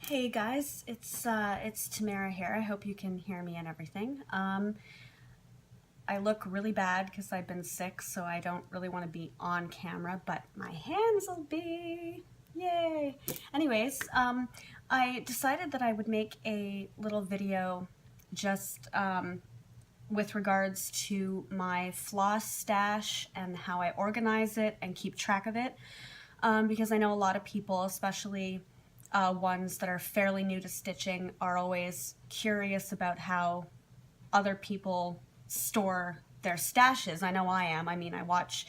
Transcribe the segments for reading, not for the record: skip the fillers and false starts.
Hey guys, it's Tamara here. I hope you can hear me and everything. I look really bad because I've been sick, so I don't really want to be on camera, but my hands will be. Yay! Anyways, I decided that I would make a little video just with regards to my floss stash and how I organize it and keep track of it, because I know a lot of people, especially ones that are fairly new to stitching, are always curious about how other people store their stashes. I know I am. I mean, I watch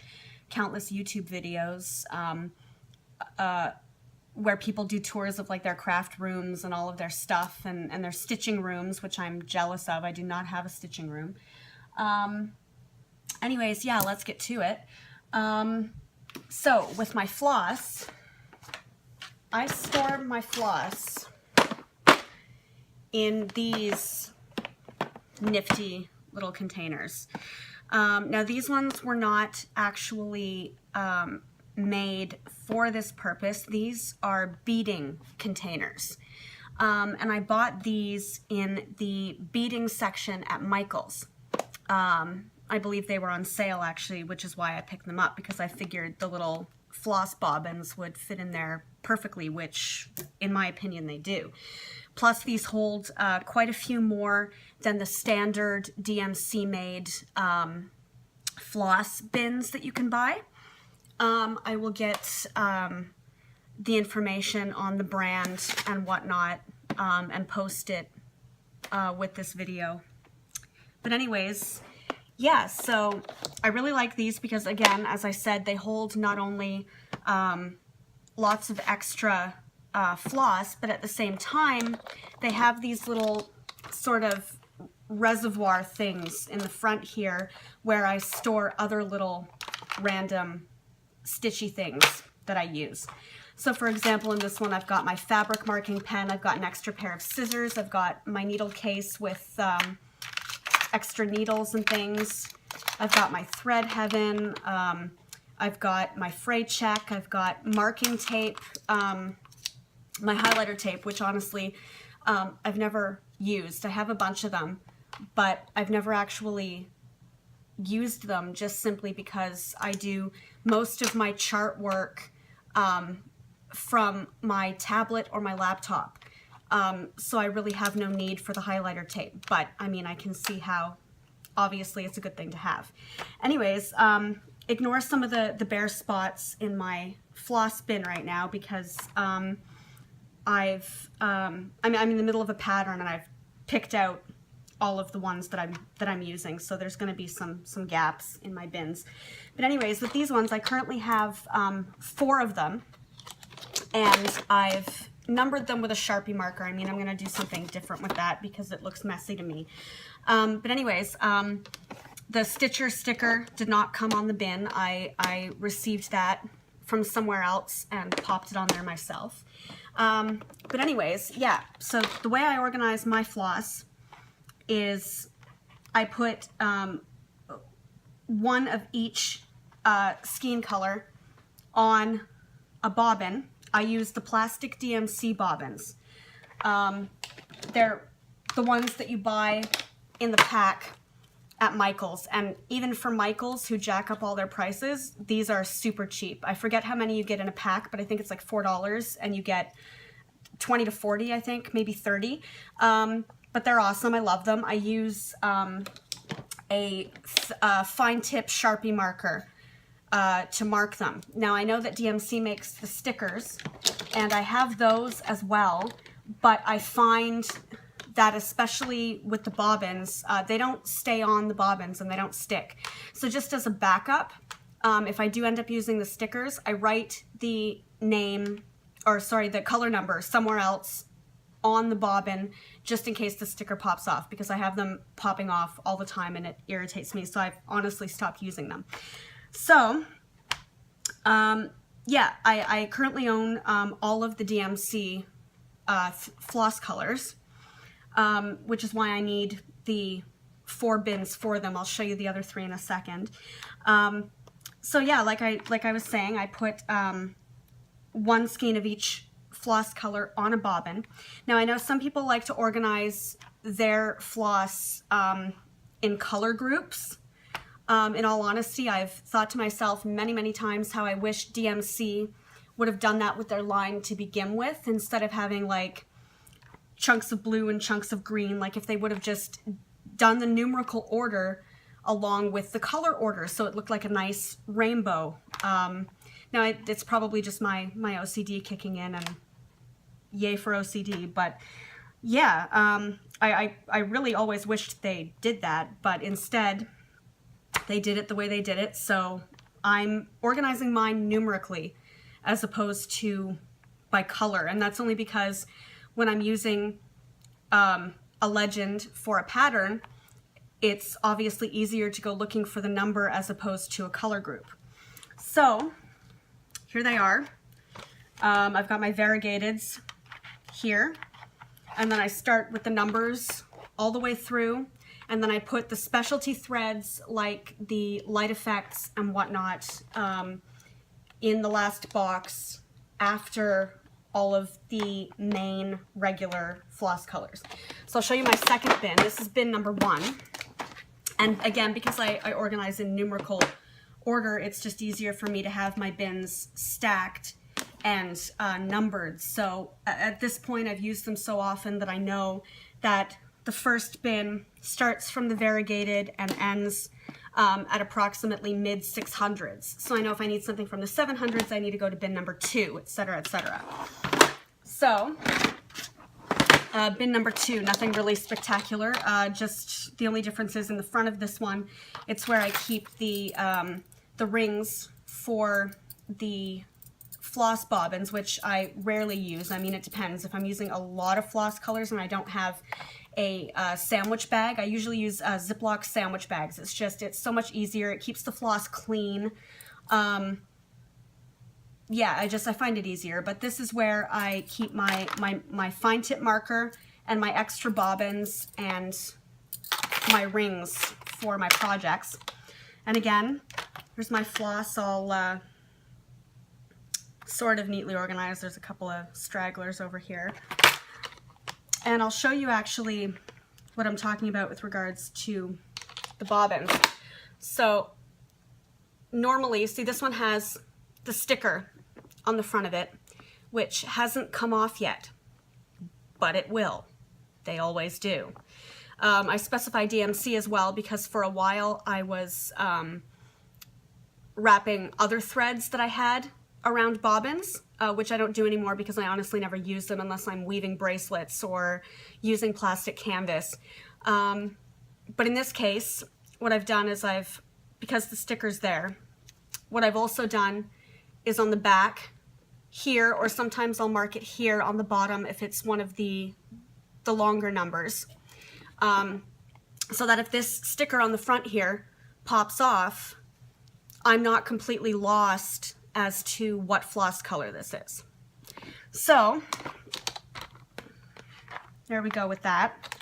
countless YouTube videos where people do tours of like their craft rooms and all of their stuff and their stitching rooms, which I'm jealous of. I do not have a stitching room. Anyways, yeah, let's get to it. So with my floss, I store my floss in these nifty little containers. Now these ones were not actually made for this purpose. These are beading containers. And I bought these in the beading section at Michael's. I believe they were on sale actually, which is why I picked them up, because I figured the little floss bobbins would fit in there perfectly, which in my opinion they do. Plus these hold quite a few more than the standard DMC made floss bins that you can buy. I will get the information on the brand and whatnot and post it with this video. But anyways, yeah, so I really like these because, again, as I said, they hold not only lots of extra floss, but at the same time, they have these little sort of reservoir things in the front here where I store other little random stitchy things that I use. So for example, in this one, I've got my fabric marking pen, I've got an extra pair of scissors, I've got my needle case with extra needles and things. I've got my thread heaven. I've got my fray check. I've got marking tape, my highlighter tape, which honestly I've never used. I have a bunch of them, but I've never actually used them, just simply because I do most of my chart work from my tablet or my laptop. So I really have no need for the highlighter tape, but I mean, I can see how obviously it's a good thing to have. Anyways, ignore some of the bare spots in my floss bin right now because I'm in the middle of a pattern and I've picked out all of the ones that I'm using, so there's going to be some gaps in my bins. But anyways, with these ones, I currently have 4 of them, and I've numbered them with a Sharpie marker. I mean, I'm going to do something different with that because it looks messy to me. But anyways, the Stitcher sticker did not come on the bin. I received that from somewhere else and popped it on there myself. But anyways, yeah, so the way I organize my floss is I put one of each skein color on a bobbin. I use the plastic DMC bobbins. They're the ones that you buy in the pack at Michael's, and even for Michael's, who jack up all their prices, these are super cheap. I forget how many you get in a pack, but I think it's like $4, and you get 20 to 40, I think, maybe 30. But they're awesome. I love them. I use a fine tip Sharpie marker to mark them. Now I know that DMC makes the stickers, and I have those as well, but I find that especially with the bobbins, they don't stay on the bobbins and they don't stick. So just as a backup, if I do end up using the stickers, I write the name, or sorry, the color number somewhere else on the bobbin, just in case the sticker pops off, because I have them popping off all the time and it irritates me, so I've honestly stopped using them. So yeah, I currently own all of the DMC floss colors, which is why I need the 4 bins for them. I'll show you the other 3 in a second. So yeah, like I was saying, I put 1 skein of each floss color on a bobbin. Now I know some people like to organize their floss in color groups. In all honesty, I've thought to myself many times how I wish DMC would have done that with their line to begin with, instead of having like chunks of blue and chunks of green. Like if they would have just done the numerical order along with the color order, so it looked like a nice rainbow. Now it's probably just my OCD kicking in, and yay for OCD, but yeah, I really always wished they did that, but instead they did it the way they did it. So I'm organizing mine numerically as opposed to by color, and that's only because when I'm using a legend for a pattern, it's obviously easier to go looking for the number as opposed to a color group. So here they are. I've got my variegateds here, and then I start with the numbers all the way through, and then I put the specialty threads like the light effects and whatnot in the last box after all of the main regular floss colors. So I'll show you my second bin. This is bin number 1. And again, because I organize in numerical order, it's just easier for me to have my bins stacked and numbered. So at this point, I've used them so often that I know that the first bin starts from the variegated and ends at approximately mid 600s. So I know if I need something from the 700s, I need to go to bin number 2, etc., etc. So bin number 2, nothing really spectacular. Just the only difference is in the front of this one, it's where I keep the rings for the floss bobbins, which I rarely use. I mean, it depends. If I'm using a lot of floss colors and I don't have a sandwich bag, I usually use Ziploc sandwich bags. It's so much easier. It keeps the floss clean. Yeah, I find it easier. But this is where I keep my fine tip marker and my extra bobbins and my rings for my projects. And again, here's my floss all sort of neatly organized. There's a couple of stragglers over here. And I'll show you actually what I'm talking about with regards to the bobbins. So normally, see, this one has the sticker on the front of it, which hasn't come off yet, but it will. They always do. I specify DMC as well because for a while I was wrapping other threads that I had around bobbins, which I don't do anymore because I honestly never use them unless I'm weaving bracelets or using plastic canvas. But in this case, what I've done is because the sticker's there, what I've also done is on the back here, or sometimes I'll mark it here on the bottom if it's one of the longer numbers, so that if this sticker on the front here pops off, I'm not completely lost as to what floss color this is. So there we go with that.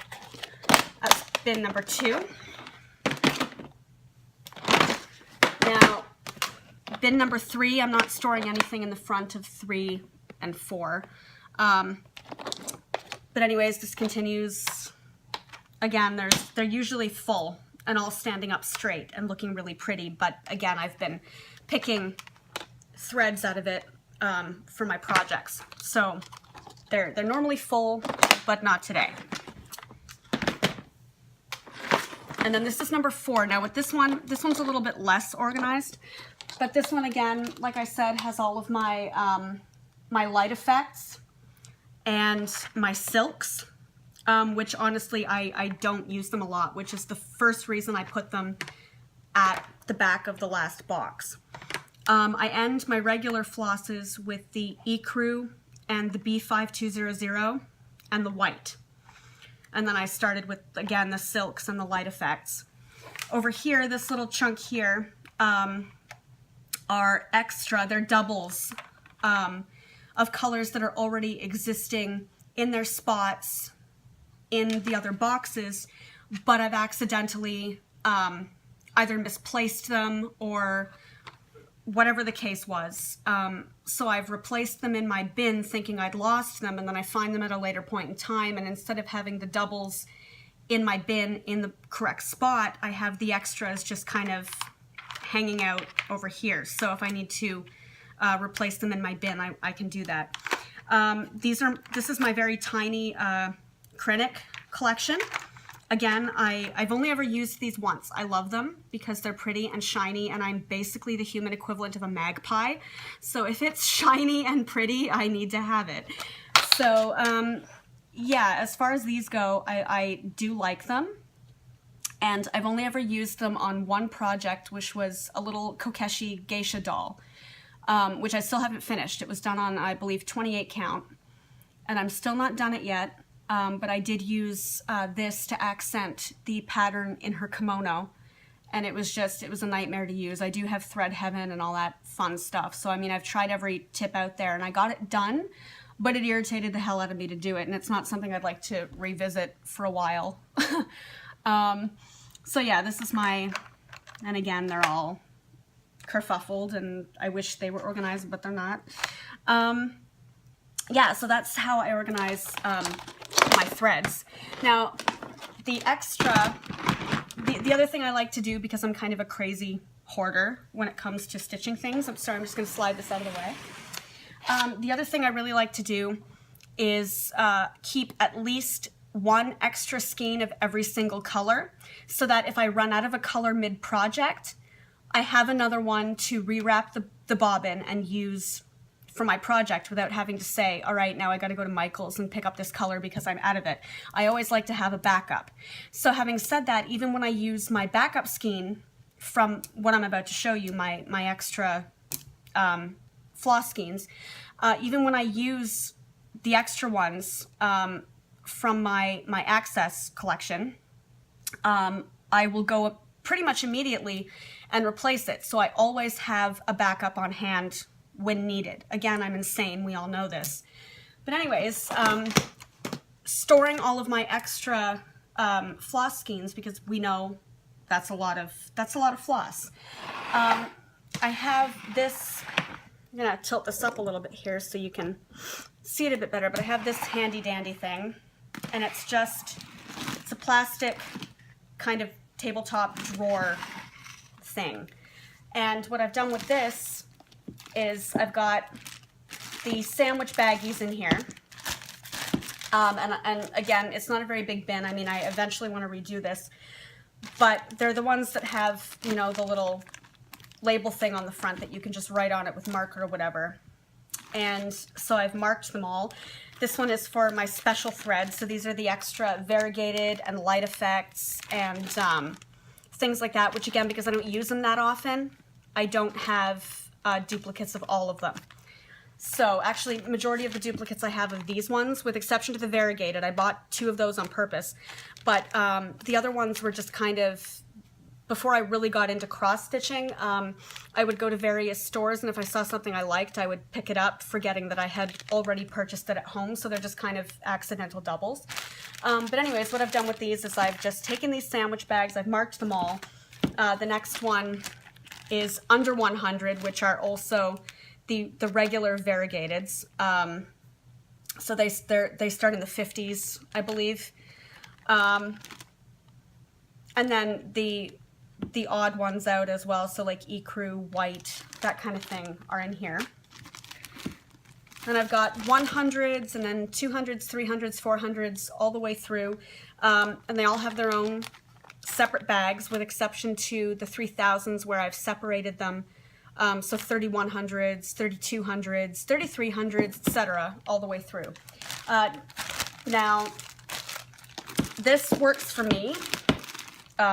That's bin number 2. Now, bin number 3, I'm not storing anything in the front of 3 and 4. But anyways, this continues. Again, they're usually full and all standing up straight and looking really pretty. But again, I've been picking threads out of it for my projects. So they're normally full, but not today. And then this is number 4. Now with this one's a little bit less organized, but this one again, like I said, has all of my my light effects and my silks, which honestly I don't use them a lot, which is the first reason I put them at the back of the last box. I end my regular flosses with the Ecru and the B5200 and the white. And then I started with, again, the silks and the light effects. Over here, this little chunk here are extra, they're doubles of colors that are already existing in their spots in the other boxes, but I've accidentally either misplaced them or whatever the case was. so I've replaced them in my bin thinking I'd lost them, and then I find them at a later point in time, and instead of having the doubles in my bin in the correct spot, I have the extras just kind of hanging out over here. So if I need to replace them in my bin, I can do that. This is my very tiny Krennic collection. Again, I've only ever used these once. I love them because they're pretty and shiny, and I'm basically the human equivalent of a magpie. So if it's shiny and pretty, I need to have it. So yeah, as far as these go, I do like them. And I've only ever used them on one project, which was a little Kokeshi geisha doll, which I still haven't finished. It was done on, I believe, 28 count, and I'm still not done it yet. But I did use this to accent the pattern in her kimono, and it was a nightmare to use. I do have thread heaven and all that fun stuff, so I mean, I've tried every tip out there, and I got it done, but it irritated the hell out of me to do it, and it's not something I'd like to revisit for a while. So yeah, this is my, and again, they're all kerfuffled, and I wish they were organized, but they're not. Yeah, so that's how I organize my threads. Now, the extra, the other thing I like to do, because I'm kind of a crazy hoarder when it comes to stitching things, I'm sorry, I'm just going to slide this out of the way. The other thing I really like to do is keep at least one extra skein of every single color, so that if I run out of a color mid-project, I have another one to rewrap the bobbin and use for my project without having to say, all right, now I got to go to Michael's and pick up this color because I'm out of it. I always like to have a backup. So having said that, even when I use my backup skein from what I'm about to show you, my extra floss skeins, even when I use the extra ones from my Access collection, I will go pretty much immediately and replace it. So I always have a backup on hand when needed. Again, I'm insane, we all know this. But anyways, storing all of my extra floss skeins, because we know that's a lot of floss. I have this, I'm gonna tilt this up a little bit here so you can see it a bit better, but I have this handy dandy thing, and it's a plastic kind of tabletop drawer thing. And what I've done with this is I've got the sandwich baggies in here, and again, it's not a very big bin. I mean, I eventually want to redo this, but they're the ones that have, you know, the little label thing on the front that you can just write on it with marker or whatever. And so I've marked them all. This one is for my special threads, so these are the extra variegated and light effects and things like that, which again, because I don't use them that often, I don't have duplicates of all of them. So actually, majority of the duplicates I have of these ones, with exception to the variegated. I bought 2 of those on purpose, but the other ones were just kind of, before I really got into cross-stitching, I would go to various stores, and if I saw something I liked, I would pick it up, forgetting that I had already purchased it at home, so they're just kind of accidental doubles. But anyways, what I've done with these is I've just taken these sandwich bags, I've marked them all. The next one is under 100, which are also the regular variegateds. So they start in the 50s, I believe. And then the odd ones out as well, so like ecru, white, that kind of thing are in here. And I've got 100s and then 200s, 300s, 400s, all the way through. And they all have their own separate bags, with exception to the 3000s where I've separated them. So 3100s, 3200s, 3300s, etc., all the way through. Now, this works for me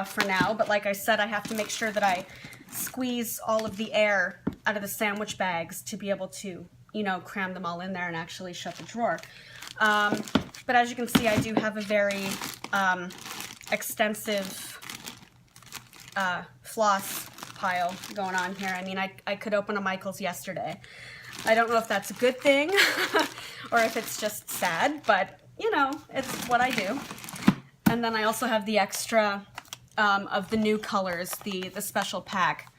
for now, but like I said, I have to make sure that I squeeze all of the air out of the sandwich bags to be able to, you know, cram them all in there and actually shut the drawer. But as you can see, I do have a very extensive floss pile going on here. I mean, I could open a Michael's yesterday. I don't know if that's a good thing or if it's just sad, but you know, it's what I do. And then I also have the extra of the new colors, the special pack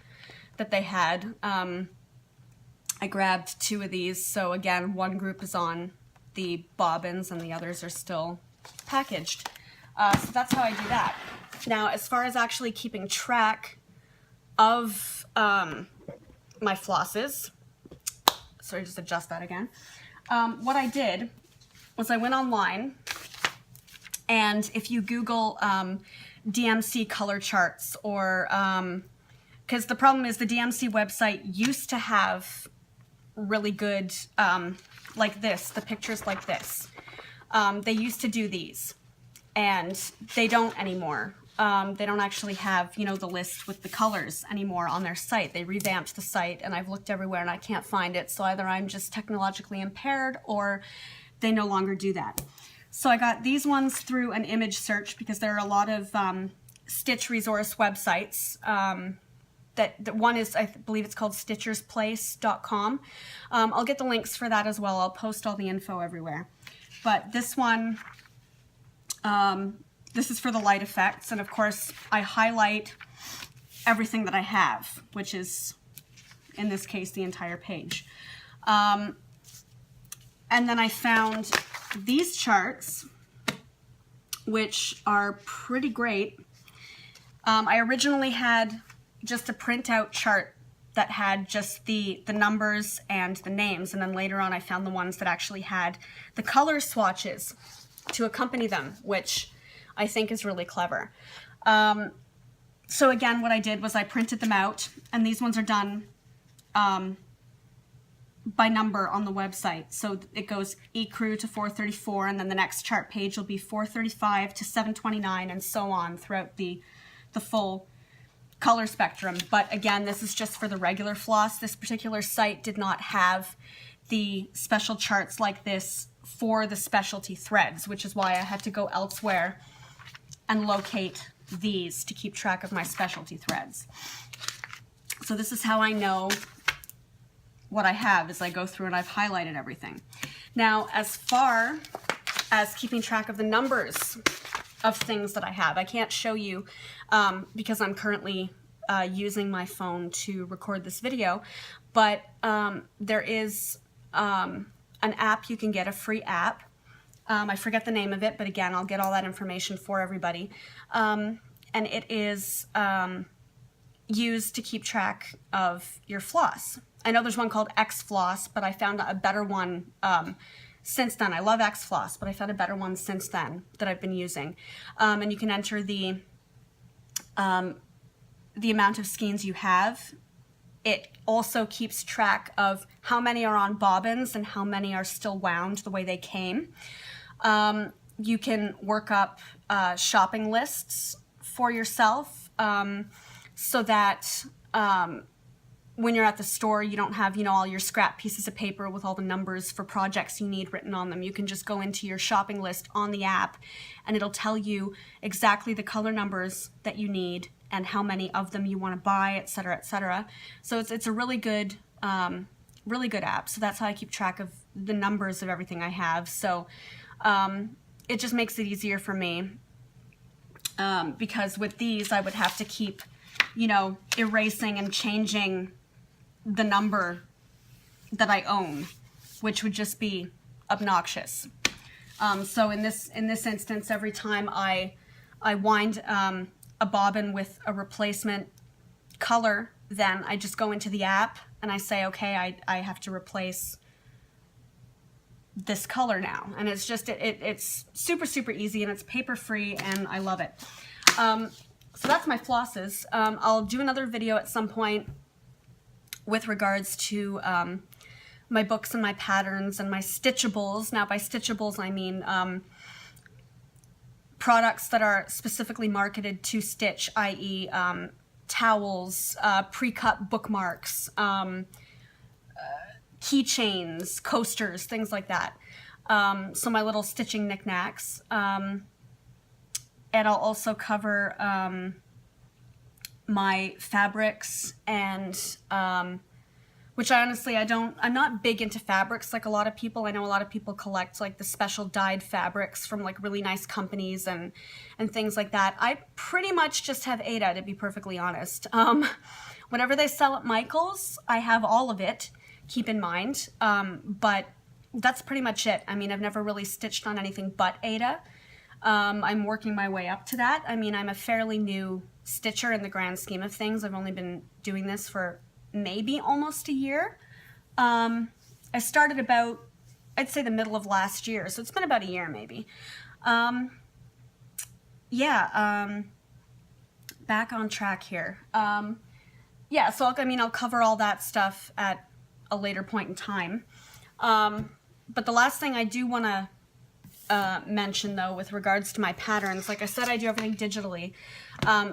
that they had. I grabbed 2 of these. So again, one group is on the bobbins and the others are still packaged. So that's how I do that. Now, as far as actually keeping track of my flosses, sorry, just adjust that again. What I did was I went online, and if you Google DMC color charts, or because the problem is the DMC website used to have really good like this, the pictures like this. They used to do these, and they don't anymore. They don't actually have, you know, the list with the colors anymore on their site. They revamped the site, and I've looked everywhere and I can't find it. So either I'm just technologically impaired or they no longer do that. So I got these ones through an image search, because there are a lot of stitch resource websites. That one is, I believe it's called stitchersplace.com. I'll get the links for that as well. I'll post all the info everywhere. But this one, this is for the light effects, and of course I highlight everything that I have, which is, in this case, the entire page. And then I found these charts, which are pretty great. I originally had just a printout chart that had just the numbers and the names, and then later on I found the ones that actually had the color swatches to accompany them, which I think is really clever. So again, what I did was I printed them out, and these ones are done by number on the website. So it goes ecru to 434, and then the next chart page will be 435 to 729, and so on throughout the full color spectrum. But again, this is just for the regular floss. This particular site did not have the special charts like this for the specialty threads, which is why I had to go elsewhere and locate these to keep track of my specialty threads. So this is how I know what I have, as I go through and I've highlighted everything. Now, as far as keeping track of the numbers of things that I have, I can't show you because I'm currently using my phone to record this video, but there is an app you can get, a free app. I forget the name of it, but again, I'll get all that information for everybody. And it is used to keep track of your floss. I know there's one called X Floss, but I found a better one since then. I love X Floss, but I found a better one since then that I've been using. And you can enter the amount of skeins you have. It also keeps track of how many are on bobbins and how many are still wound the way they came. You can work up shopping lists for yourself so that when you're at the store, you don't have, you know, all your scrap pieces of paper with all the numbers for projects you need written on them. You can just go into your shopping list on the app, and it'll tell you exactly the color numbers that you need and how many of them you want to buy, etc., etc. So it's a really good app. So that's how I keep track of the numbers of everything I have. So it just makes it easier for me, because with these I would have to keep, you know, erasing and changing the number that I own, which would just be obnoxious. So in this instance, every time I wind a bobbin with a replacement color, then I just go into the app and I say, okay, I have to replace this color now. And it's just, it's super, super easy, and it's paper free, and I love it. So that's my flosses. I'll do another video at some point with regards to my books and my patterns and my stitchables. Now by stitchables I mean products that are specifically marketed to stitch, i.e. towels, pre-cut bookmarks, keychains, coasters, things like that. So my little stitching knickknacks. And I'll also cover my fabrics and which I honestly, I'm not big into fabrics like a lot of people. I know a lot of people collect like the special dyed fabrics from like really nice companies and things like that. I pretty much just have Ada, to be perfectly honest. Whatever they sell at Michael's, I have all of it, keep in mind. But that's pretty much it. I mean, I've never really stitched on anything but Aida. I'm working my way up to that. I mean, I'm a fairly new stitcher in the grand scheme of things. I've only been doing this for maybe almost a year. I started about, I'd say the middle of last year, so it's been about a year maybe. Back on track here. Yeah, so I'll cover all that stuff at a later point in time. But the last thing I do want to mention, though, with regards to my patterns, like I said, I do everything digitally.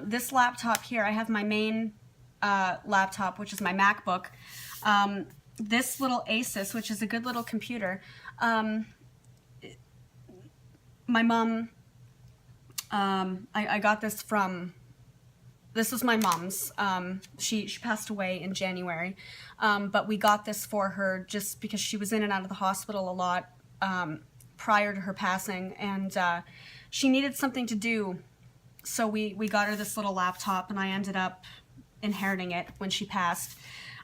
This laptop here, I have my main laptop, which is my MacBook. This little Asus, which is a good little computer. My mom, I got this from, this was my mom's. She passed away in January, but we got this for her just because she was in and out of the hospital a lot prior to her passing, and she needed something to do, so we got her this little laptop, and I ended up inheriting it when she passed.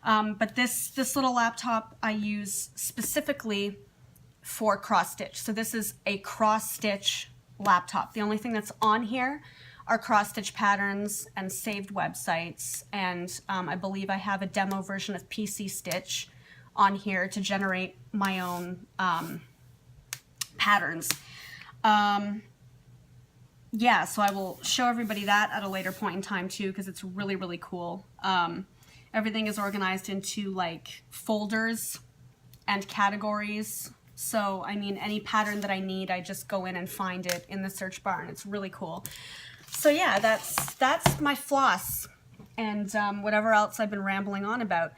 But this little laptop I use specifically for cross stitch. So this is a cross stitch laptop. The only thing that's on here are cross stitch patterns and saved websites, and I believe I have a demo version of PC Stitch on here to generate my own patterns. Yeah, so I will show everybody that at a later point in time too, because it's really, really cool. Everything is organized into like folders and categories. So, I mean, any pattern that I need, I just go in and find it in the search bar, and it's really cool. So yeah, that's my floss, and whatever else I've been rambling on about.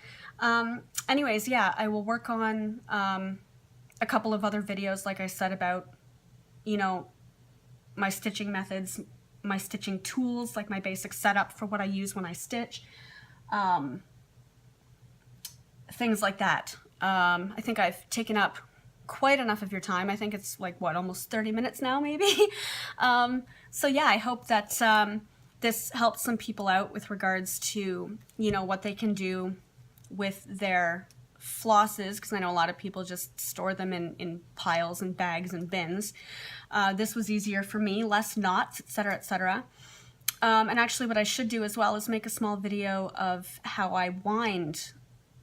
Anyways, yeah, I will work on a couple of other videos, like I said, about, you know, my stitching methods, my stitching tools, like my basic setup for what I use when I stitch, things like that. I think I've taken up quite enough of your time. I think it's like, what, almost 30 minutes now, maybe? So yeah, I hope that this helps some people out with regards to, you know, what they can do with their flosses, because I know a lot of people just store them in piles and bags and bins. This was easier for me, less knots, etc., etc. And actually what I should do as well is make a small video of how I wind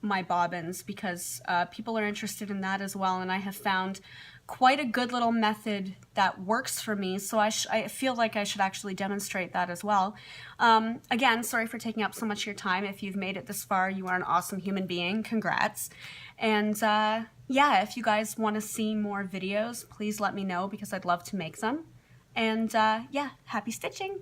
my bobbins, because people are interested in that as well, and I have found quite a good little method that works for me, so I feel like I should actually demonstrate that as well. Again, sorry for taking up so much of your time. If you've made it this far, you are an awesome human being. Congrats. And yeah, if you guys want to see more videos, please let me know, because I'd love to make them. And yeah, happy stitching!